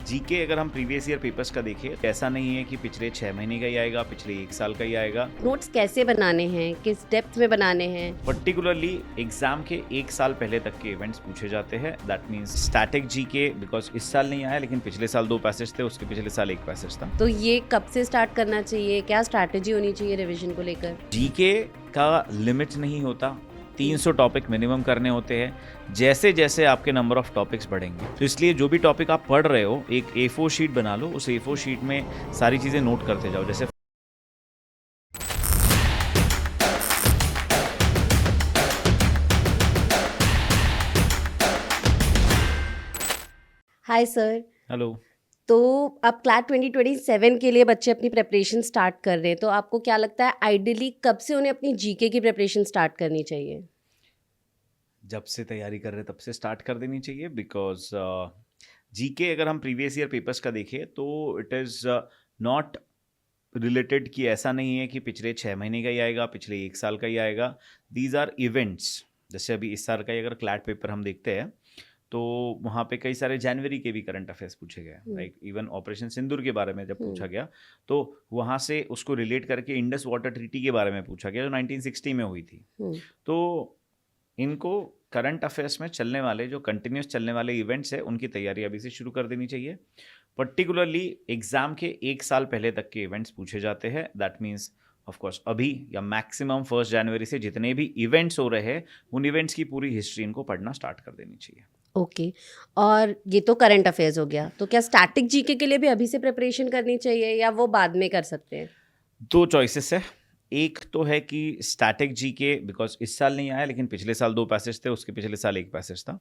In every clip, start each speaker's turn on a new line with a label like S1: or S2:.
S1: GK अगर हम previous year papers का देखें, ऐसा नहीं है कि पिछले 6 महीने का ही आएगा, पिछले 1 साल का ही आएगा।
S2: नोट्स कैसे बनाने हैं, किस डेप्थ में बनाने हैं।
S1: पर्टिकुलरली एग्जाम के 1 साल पहले तक के इवेंट्स पूछे जाते हैं। That means static GK, because इस साल नहीं आया लेकिन पिछले साल 2 पैसेज थे, उसके पिछले साल 1 पैसेज था।
S2: तो ये कब से स्टार्ट करना चाहिए, क्या स्ट्रैटेजी होनी चाहिए रिवीजन को लेकर?
S1: जीके का लिमिट नहीं होता, 300 टॉपिक मिनिमम करने होते हैं। जैसे जैसे आपके नंबर ऑफ टॉपिक्स बढ़ेंगे, तो इसलिए जो भी टॉपिक आप पढ़ रहे हो, एक A4 शीट बना लो, उस A4 शीट में सारी चीज़ें नोट करते जाओ। जैसे
S2: हाय सर।
S1: हेलो।
S2: तो अब क्लैट 2027 के लिए बच्चे अपनी प्रिपरेशन स्टार्ट कर रहे हैं, तो आपको क्या लगता है आइडियली कब से उन्हें अपनी जीके की प्रिपरेशन स्टार्ट करनी चाहिए?
S1: जब से तैयारी कर रहे हैं तब से स्टार्ट कर देनी चाहिए, बिकॉज जीके अगर हम प्रीवियस ईयर पेपर्स का देखें तो इट इज़ नॉट रिलेटेड कि ऐसा नहीं है कि पिछले 6 महीने का ही आएगा, पिछले 1 साल का ही आएगा। These are events. जैसे अभी इस साल का ही अगर क्लैट पेपर हम देखते हैं तो वहाँ पे कई सारे जनवरी के भी करंट अफेयर्स पूछे गए, लाइक इवन ऑपरेशन सिंदूर के बारे में जब पूछा गया तो वहाँ से उसको रिलेट करके इंडस वाटर ट्रीटी के बारे में पूछा गया जो 1960 में हुई थी। तो इनको करंट अफेयर्स में चलने वाले जो कंटिन्यूस चलने वाले इवेंट्स है उनकी तैयारी अभी से शुरू कर देनी चाहिए। पर्टिकुलरली एग्जाम के 1 साल पहले तक के इवेंट्स पूछे जाते हैं। दैट मीन्स ऑफ कोर्स अभी या मैक्सिमम 1 जनवरी से जितने भी इवेंट्स हो रहे हैं उन इवेंट्स की पूरी हिस्ट्री इनको पढ़ना स्टार्ट कर देनी चाहिए।
S2: ओके। और ये तो करंट अफेयर्स हो गया, तो क्या स्टैटिक जीके के लिए भी अभी से प्रिपरेशन करनी चाहिए या वो बाद में कर सकते हैं?
S1: 2 चॉइसेस है। एक तो है कि स्टैटिक जीके, बिकॉज इस साल नहीं आया लेकिन पिछले साल 2 पैसेज थे, उसके पिछले साल 1 पैसेज था।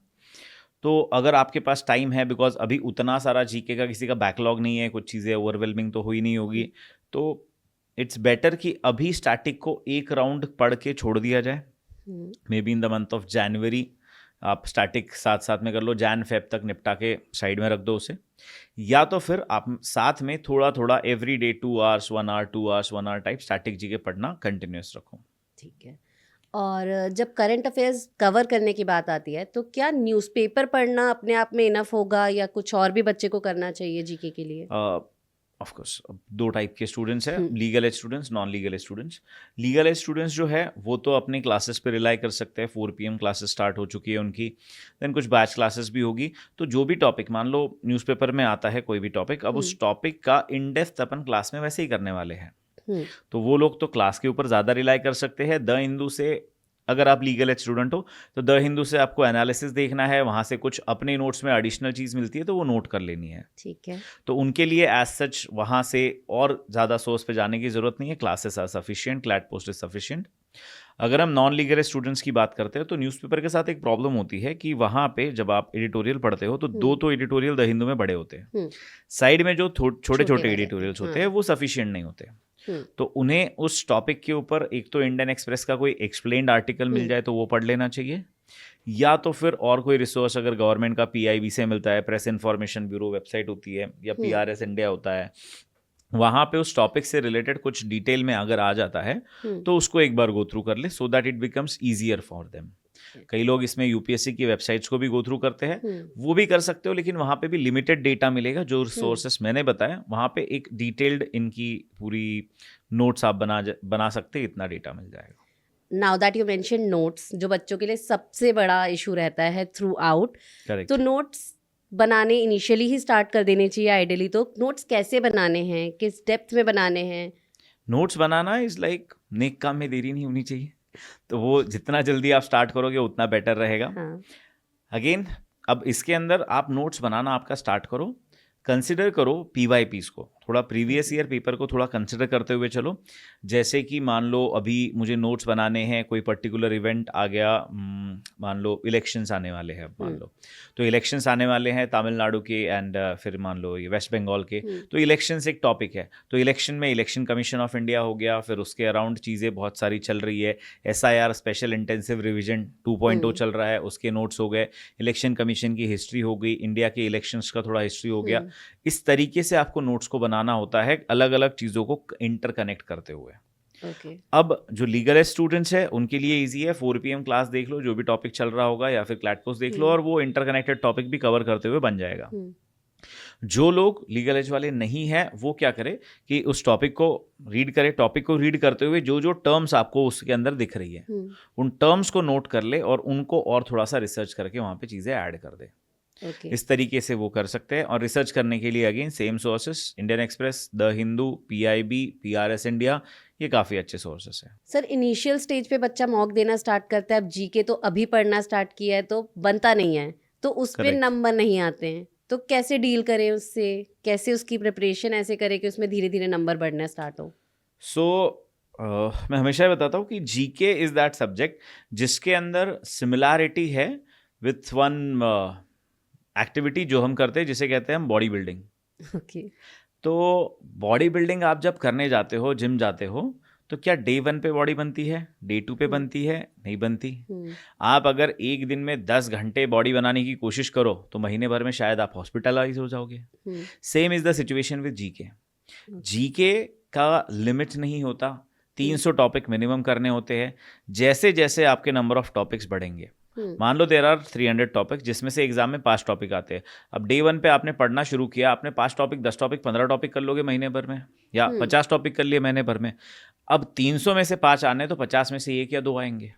S1: तो अगर आपके पास टाइम है, बिकॉज अभी उतना सारा जीके का किसी का बैकलॉग नहीं है, कुछ चीज़ें ओवरवेलमिंग तो हुई नहीं होगी, तो इट्स बेटर कि अभी स्टैटिक को एक राउंड पढ़ के छोड़ दिया जाए। May be in the month of January आप स्टैटिक साथ साथ में कर लो, जैन फेब तक निपटा के साइड में रख दो उसे। या तो फिर आप साथ में थोड़ा थोड़ा every day 2 hours 1 hour 2 hours 1 hour type static GK पढ़ना कंटिन्यूस रखो।
S2: ठीक है। और जब करंट अफेयर्स कवर करने की बात आती है तो क्या न्यूज़पेपर पढ़ना अपने आप में इनफ होगा या कुछ और भी बच्चे को करना चाहिए जीके के लिए?
S1: ऑफ कोर्स 2 टाइप के स्टूडेंट्स हैं, legal edge students, non legal edge students. Legal edge students जो है वो तो अपनी क्लासेस पे रिलाई कर सकते हैं। 4 PM क्लासेस स्टार्ट हो चुकी है उनकी, देन कुछ बैच क्लासेस भी होगी। तो जो भी टॉपिक मान लो न्यूज़पेपर में आता है कोई भी टॉपिक, अब उस टॉपिक का इन डेप्थ अपन क्लास में वैसे ही करने वाले हैं, तो वो लोग तो क्लास के ऊपर ज़्यादा रिलाई कर सकते हैं। द हिंदू से अगर आप लीगल एज स्टूडेंट हो तो द हिंदू से आपको एनालिसिस देखना है, वहाँ से कुछ अपने नोट्स में एडिशनल चीज़ मिलती है तो वो नोट कर लेनी है।
S2: ठीक है।
S1: तो उनके लिए एज सच वहाँ से और ज़्यादा सोर्स पे जाने की ज़रूरत नहीं है। Classes are sufficient, CLAT post is sufficient. अगर हम नॉन लीगल स्टूडेंट्स की बात करते हैं तो न्यूज़पेपर के साथ एक प्रॉब्लम होती है कि वहाँ पे जब आप एडिटोरियल पढ़ते हो तो 2 तो एडिटोरियल द हिंदू में बड़े होते हैं, साइड में जो छोटे छोटे एडिटोरियल्स होते हैं वो सफिशिएंट नहीं होते। तो उन्हें उस टॉपिक के ऊपर एक तो इंडियन एक्सप्रेस का कोई एक्सप्लेन्ड आर्टिकल मिल जाए तो वो पढ़ लेना चाहिए, या तो फिर और कोई रिसोर्स अगर गवर्नमेंट का PIB से मिलता है, प्रेस इन्फॉर्मेशन ब्यूरो वेबसाइट होती है, या PRS इंडिया होता है, वहाँ पे उस टॉपिक से रिलेटेड कुछ डिटेल में अगर आ जाता है तो उसको एक बार गो थ्रू कर ले, so that it becomes easier for them. कई लोग इसमें UPSC की वेबसाइट्स को भी गो थ्रू करते हैं, वो भी कर सकते हो, लेकिन वहाँ पे भी लिमिटेड डेटा मिलेगा। जो रिसोर्सेस मैंने बताया वहाँ पे एक डिटेल्ड इनकी पूरी नोट्स आप बना सकते, इतना डेटा मिल जाएगा।
S2: Now that you mention notes, जो बच्चों के लिए सबसे बड़ा इशू रहता है थ्रू आउट,
S1: करेक्ट।
S2: तो नोट्स बनाने इनिशियली ही स्टार्ट कर देने चाहिए आइडियली। तो नोट्स कैसे बनाने हैं, किस डेप्थ में बनाने हैं?
S1: नोट्स बनाना इज लाइक नेक काम में देरी नहीं होनी चाहिए, तो वो जितना जल्दी आप स्टार्ट करोगे उतना बेटर रहेगा। अगेन अब इसके अंदर आप नोट्स बनाना आपका स्टार्ट करो, कंसिडर करो PYPs को, थोड़ा प्रीवियस ईयर पेपर को थोड़ा कंसिडर करते हुए चलो। जैसे कि मान लो अभी मुझे नोट्स बनाने हैं, कोई पर्टिकुलर इवेंट आ गया, मान लो इलेक्शंस आने वाले हैं, मान लो तो इलेक्शंस आने वाले हैं तमिलनाडु के एंड फिर मान लो ये वेस्ट बंगाल के, तो इलेक्शंस एक टॉपिक है, तो इलेक्शन में इलेक्शन कमीशन ऑफ इंडिया हो गया, फिर उसके अराउंड चीज़ें बहुत सारी चल रही है। SIR स्पेशल इंटेंसिव रिविजन 2.0 चल रहा है, उसके नोट्स हो गए। इलेक्शन कमीशन की हिस्ट्री हो गई, इंडिया के इलेक्शंस का थोड़ा हिस्ट्री हो गया। इस तरीके से आपको नोट्स को बनाना होता है, अलग अलग चीज़ों को इंटरकनेक्ट करते हुए। अब जो लीगल स्टूडेंट्स है उनके लिए इजी है, 4 PM क्लास देख लो, जो भी टॉपिक चल रहा होगा, या फिर क्लैट कोर्स देख लो, और वो इंटरकनेक्टेड टॉपिक भी कवर करते हुए बन जाएगा। जो लोग लीगल एज वाले नहीं हैं वो क्या करें कि उस टॉपिक को रीड करते हुए जो जो टर्म्स आपको उसके अंदर दिख रही है उन टर्म्स को नोट कर ले और उनको और थोड़ा सा रिसर्च करके वहाँ पे चीज़ें ऐड कर दे।
S2: ओके।
S1: इस तरीके से वो कर सकते हैं। और रिसर्च करने के लिए again same sources, Indian express, the Hindu, PIB, PRS India, ये काफ़ी अच्छे सोर्सेस हैं।
S2: सर इनिशियल स्टेज पे बच्चा मॉक देना स्टार्ट करता है, अब जीके तो अभी पढ़ना स्टार्ट किया है तो बनता नहीं है, तो उस पे
S1: Correct.
S2: नंबर नहीं आते हैं, तो कैसे डील करें उससे, कैसे उसकी प्रिपरेशन ऐसे करें कि उसमें धीरे धीरे नंबर बढ़ना स्टार्ट हो?
S1: मैं हमेशा ही बताता हूँ कि GK इज़ दैट सब्जेक्ट जिसके अंदर सिमिलैरिटी है विथ वन एक्टिविटी जो हम करते हैं जिसे कहते हैं हम बॉडी बिल्डिंग।
S2: ओके।
S1: तो बॉडी बिल्डिंग आप जब करने जाते हो, जिम जाते हो, तो क्या डे 1 पे बॉडी बनती है, डे 2 पे बनती है? नहीं बनती। आप अगर एक दिन में 10 घंटे बॉडी बनाने की कोशिश करो तो महीने भर में शायद आप हॉस्पिटलाइज हो जाओगे। Same is the situation with GK का लिमिट नहीं होता, 300 टॉपिक मिनिमम करने होते हैं। जैसे जैसे आपके नंबर ऑफ टॉपिक्स बढ़ेंगे, मान लो देयर आर 300 टॉपिक्स जिसमें से एग्जाम में 5 टॉपिक आते हैं। अब डे 1 पे आपने पढ़ना शुरू किया, आपने 5 टॉपिक, 10 टॉपिक, 15 टॉपिक कर लोगे महीने भर में, या 50 टॉपिक कर लिए महीने भर में। अब 300 में से 5 आने तो 50 में से 1 या 2 आएंगे।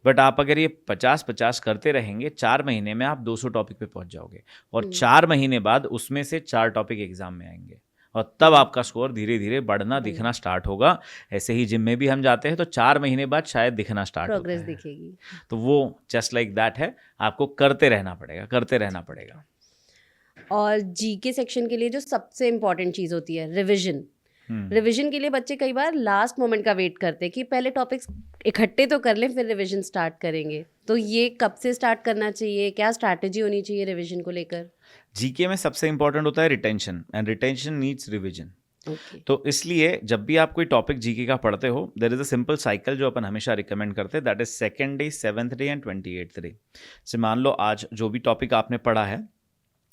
S1: बट आप अगर ये 50-50 करते रहेंगे, 4 महीने में आप 200 टॉपिक पे पहुंच जाओगे और 4 महीने बाद उसमें से 4 टॉपिक एग्जाम में आएंगे और तब आपका स्कोर धीरे धीरे बढ़ना दिखना स्टार्ट होगा। ऐसे ही जिम में भी हम जाते हैं तो 4 महीने बाद शायद दिखना स्टार्ट होता
S2: प्रोग्रेस
S1: है।
S2: दिखेगी।
S1: तो वो जस्ट लाइक दैट है, आपको करते रहना पड़ेगा।
S2: और जीके सेक्शन के लिए जो सबसे इम्पोर्टेंट चीज़ होती है रिविजन, रिविजन के लिए बच्चे कई बार लास्ट मोमेंट का वेट करते हैं कि पहले टॉपिक्स इकट्ठे तो कर लें फिर रिविजन स्टार्ट करेंगे, तो ये कब से स्टार्ट करना चाहिए, क्या स्ट्रैटेजी होनी चाहिए रिविजन को लेकर?
S1: जीके में सबसे इंपॉर्टेंट होता है retention, and retention needs revision.
S2: Okay.
S1: तो इसलिए जब भी आप कोई टॉपिक जीके का पढ़ते हो, there is a simple cycle जो अपन हमेशा रिकमेंड करते हैं, that is 2nd day, 7th day and 28th day. से मान लो आज जो भी टॉपिक आपने पढ़ा है,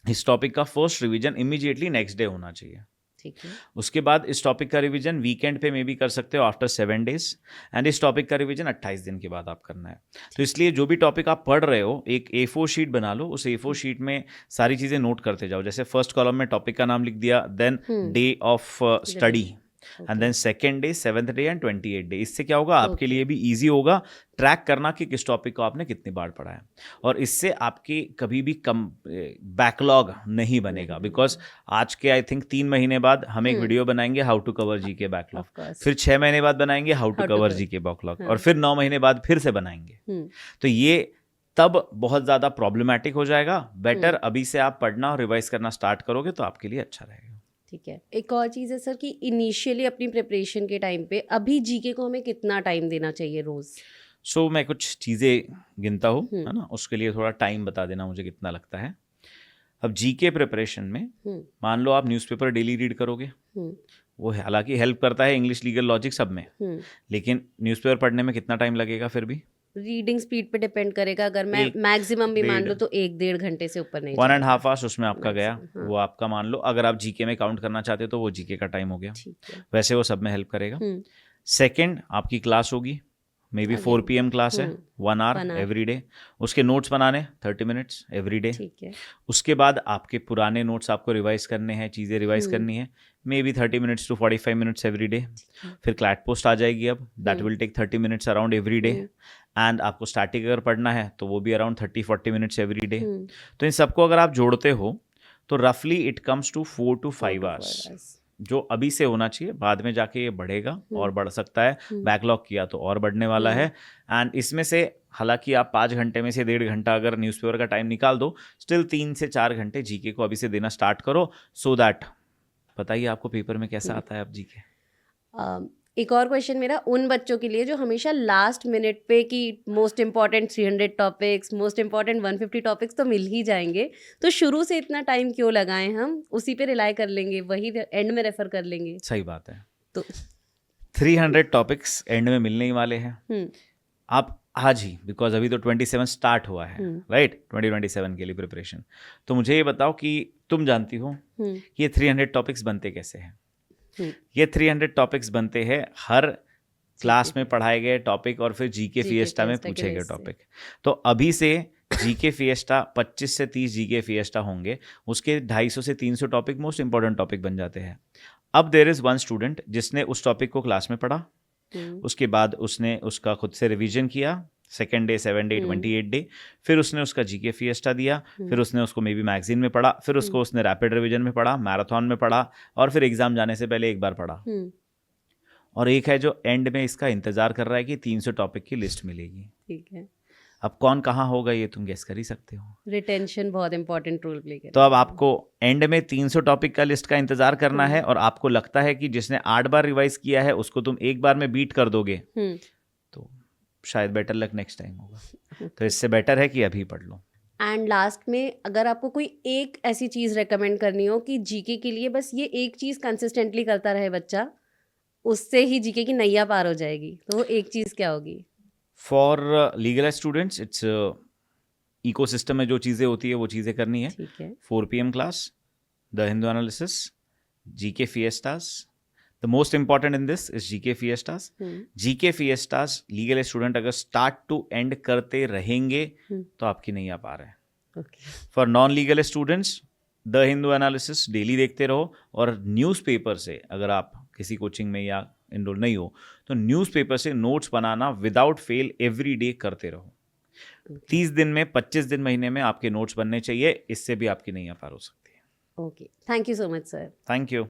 S1: इस टॉपिक का first revision immediately next day होना चाहिए।
S2: ठीक है।
S1: उसके बाद इस टॉपिक का रिवीजन वीकेंड पे में भी कर सकते हो आफ्टर 7 डेज, एंड इस टॉपिक का रिवीजन 28 दिन के बाद आप करना है। तो इसलिए जो भी टॉपिक आप पढ़ रहे हो, एक A4 शीट बना लो, उस A4 शीट में सारी चीज़ें नोट करते जाओ। जैसे फर्स्ट कॉलम में टॉपिक का नाम लिख दिया, then day of study, and then 2nd day, 7th day and 28th day. इससे क्या होगा, आपके लिए भी ईजी होगा ट्रैक करना कि किस टॉपिक को आपने कितनी बार पढ़ा है, और इससे आपकी कभी भी कम बैकलॉग नहीं बनेगा। बिकॉज आज के आई थिंक 3 महीने बाद हम एक वीडियो बनाएंगे how to cover GK backlog, फिर 6 महीने बाद बनाएंगे how to cover GK backlog, और फिर 9 महीने बाद फिर से बनाएंगे। तो ये तब बहुत ज़्यादा प्रॉब्लमैटिक हो जाएगा। बेटर अभी से आप पढ़ना और रिवाइज करना स्टार्ट करोगे तो आपके लिए अच्छा रहेगा।
S2: ठीक है। एक और चीज़ है सर कि इनिशियली अपनी प्रिपरेशन के टाइम पे अभी जीके को हमें कितना टाइम देना चाहिए रोज़?
S1: सो मैं कुछ चीज़ें गिनता हूँ, है ना, उसके लिए थोड़ा टाइम बता देना मुझे कितना लगता है। अब जीके प्रिपरेशन में मान लो आप न्यूज़पेपर डेली रीड करोगे, वो हालांकि हेल्प करता है इंग्लिश, लीगल, लॉजिक सब में, लेकिन न्यूज़पेपर पढ़ने में कितना टाइम लगेगा फिर भी?
S2: रीडिंग स्पीड पे डिपेंड करेगा। अगर मैं मैक्सिमम भी मान लो तो 1-1.5 घंटे से ऊपर नहीं
S1: 1.5 आवर्स उसमें आपका गया। वो आपका मान लो अगर आप जीके में काउंट करना चाहते हो तो वो जीके का टाइम हो गया। वैसे वो सब में हेल्प करेगा। सेकंड, आपकी क्लास होगी, मे बी 4 PM क्लास है, 1 आवर एवरी डे। उसके नोट्स बनाने 30 मिनट्स एवरी डे। उसके बाद आपके पुराने नोट्स आपको रिवाइज करने हैं, चीज़ें रिवाइज करनी है, may be 30 minutes to 45 minutes every day. फिर क्लैट पोस्ट आ जाएगी, अब that will take 30 minutes around every day, and आपको स्टैटिक अगर पढ़ना है तो वो भी अराउंड 30-40 मिनट्स एवरी डे। तो इन सबको अगर आप जोड़ते हो तो रफली it comes to 4 to 5 hours, जो अभी से होना चाहिए। बाद में जाके ये बढ़ेगा और बढ़ सकता है, बैकलॉग किया तो और बढ़ने वाला है। एंड इसमें से हालांकि आप 5 घंटे में से 1.5 घंटा अगर न्यूज़पेपर का टाइम निकाल दो, स्टिल 3 से 4 घंटे जीके को अभी से देना स्टार्ट करो, सो दैट बताइए आपको पेपर में कैसा आता है अब जीके।
S2: एक और क्वेश्चन मेरा उन बच्चों के लिए जो हमेशा लास्ट मिनट पे कि most important 300 topics, most important 150 topics तो मिल ही जाएंगे, तो शुरू से इतना टाइम क्यों लगाएं, हम उसी पे रिलाई कर लेंगे, वही एंड में रेफर कर लेंगे।
S1: सही बात है।
S2: तो
S1: 300 टॉपिक्स एंड में मिलने ही वाले हैं। आप आज ही, बिकॉज अभी तो 27 स्टार्ट हुआ है, राइट, 2027 के लिए प्रिपरेशन। तो मुझे ये बताओ कि तुम जानती हो कि ये 300 टॉपिक्स बनते कैसे हैं? ये 300 टॉपिक्स बनते हैं हर क्लास में पढ़ाए गए टॉपिक और फिर जीके फिएस्टा में पूछे गए टॉपिक। तो अभी से जीके फिएस्टा 25 से 30 जीके फिएस्टा होंगे, उसके 250 से 300 टॉपिक मोस्ट इंपॉर्टेंट टॉपिक बन जाते हैं। अब देयर इज़ वन स्टूडेंट जिसने उस टॉपिक को क्लास में पढ़ा, उसके बाद उसने उसका खुद से रिवीजन किया, सेकेंड डे, 7 डे, 28 डे, फिर उसने उसका जीके फिएस्टा दिया, फिर उसने उसको मे बी मैगजीन में पढ़ा, फिर उसको उसने रैपिड रिवीजन में पढ़ा, मैराथन में पढ़ा, और फिर एग्जाम जाने से पहले एक बार पढ़ा। और एक है जो एंड में इसका इंतजार कर रहा है कि 300 टॉपिक की लिस्ट मिलेगी।
S2: ठीक है।
S1: अब कौन कहाँ होगा ये तुम गेस कर ही सकते हो।
S2: रिटेंशन बहुत इंपॉर्टेंट रोल प्ले
S1: तो अब आपको एंड में 300 टॉपिक का लिस्ट का इंतजार करना है, और आपको लगता है कि जिसने 8 बार रिवाइज किया है उसको तुम एक बार में बीट कर दोगे, तो शायद बेटर लक नेक्स्ट टाइम होगा। तो इससे बेटर है कि अभी पढ़ लो।
S2: एंड लास्ट में अगर आपको कोई एक ऐसी चीज़ रेकमेंड करनी हो कि जीके के लिए बस ये एक चीज़ कंसिस्टेंटली करता रहे बच्चा, उससे ही जीके की नैया पार हो जाएगी, तो वो एक चीज़ क्या होगी?
S1: For legal students it's ecosystem में जो चीज़ें होती है वो चीज़ें करनी है।
S2: ठीक है।
S1: 4 PM class, the Hindu analysis, GK fiestas. The most important in this is GK fiestas. GK fiestas legal student अगर स्टार्ट टू एंड करते रहेंगे तो आपकी नहीं आ पा रहा है।
S2: Okay.
S1: For non legal students the Hindu analysis daily देखते रहो, और न्यूज़पेपर से अगर आप किसी कोचिंग में या इनरोल नहीं हो तो न्यूज़पेपर से नोट्स बनाना विदाउट फेल एवरी डे करते रहो। 30 दिन में, 25 दिन, महीने में आपके नोट्स बनने चाहिए, इससे भी आपकी नहीं पार हो सकती है।
S2: Okay, thank you so much sir.
S1: Thank you.